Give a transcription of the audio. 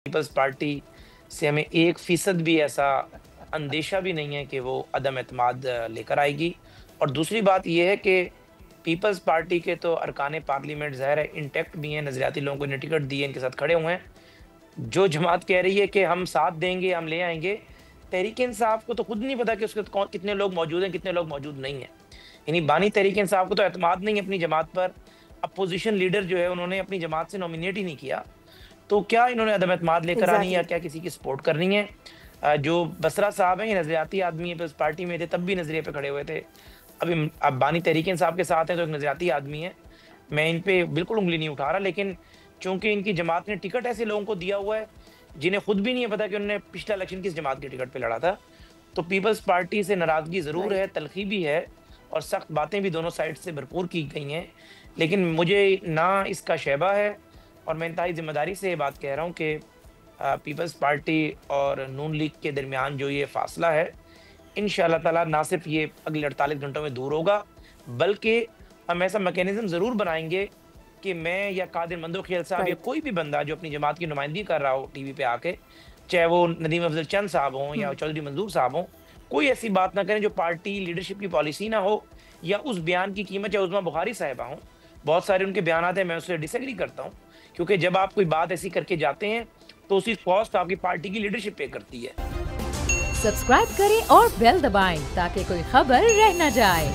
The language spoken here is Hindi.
पीपल्स पार्टी से हमें 1% भी ऐसा अंदेशा भी नहीं है कि वो अदम एतमाद लेकर आएगी। और दूसरी बात ये है कि पीपल्स पार्टी के तो अरकान पार्लियामेंट ज़ाहिर है इंटैक्ट भी हैं, नज़रियाती लोगों को इन्हें टिकट दिए, इनके साथ खड़े हुए हैं। जो जमात कह रही है कि हम साथ देंगे, हम ले आएँगे, तहरीक-ए-इंसाफ को तो खुद नहीं पता कि उसके कौन कितने लोग मौजूद हैं, कितने लोग मौजूद नहीं हैं। यानी बानी तहरीक-ए-इंसाफ को तो एतमाद नहीं है अपनी जमात पर, अपोज़िशन लीडर जो है उन्होंने अपनी जमात से नॉमिनेट ही नहीं किया। तो क्या इन्होंने अदम एतमाद लेकर आनी है या एग्ज़ैक्टली। क्या किसी की सपोर्ट करनी है? जो बसरा साहब हैं, ये नज़रियाती आदमी हैं, पीपल्स पार्टी में थे, तब भी नज़रिए पे खड़े हुए थे। अभी अब बानी तहरीक-ए-इंसाफ के साथ हैं, तो एक नज़रियाती आदमी हैं। मैं इन पे बिल्कुल उँगली नहीं उठा रहा, लेकिन चूँकि इनकी जमात ने टिकट ऐसे लोगों को दिया हुआ है, जिन्हें खुद भी नहीं है पता कि उन्होंने पिछला इलेक्शन किस जमात के टिकट पे लड़ा था। तो पीपल्स पार्टी से नाराज़गी ज़रूर है, राइट। तलख़ी भी है और सख्त बातें भी दोनों साइड से भरपूर की गई हैं। लेकिन मुझे ना इसका शैबा है और मैं इंतहाई ज़िम्मेदारी से ये बात कह रहा हूँ कि पीपल्स पार्टी और नून लीग के दरमियान जो ये फ़ासला है, इंशाअल्लाह ताला ना सिर्फ़ ये अगले 48 घंटों में दूर होगा, बल्कि हम ऐसा मैकेनिज़्म ज़रूर बनाएँगे कि मैं या कादिर मंदोखियल साहब या राइट। कोई भी बंदा जो अपनी जमात की नुमाइंदगी कर रहा हो टीवी पे आके, चाहे वो नदीम अफ़ज़ल चंद साहब हों या हुँ। चौधरी मंजूर साहब हों, कोई ऐसी बात ना करें जो पार्टी लीडरशिप की पॉलिसी ना हो या उस बयान की कीमत चाहे उज़्मा बुख़ारी साहिबा हों। बहुत सारे उनके बयानात हैं, मैं उससे डिसएग्री करता हूँ, क्योंकि जब आप कोई बात ऐसी करके जाते हैं, तो उसकी कॉस्ट आपकी पार्टी की लीडरशिप पे करती है। सब्सक्राइब करें और बेल दबाएं ताकि कोई खबर रह न जाए।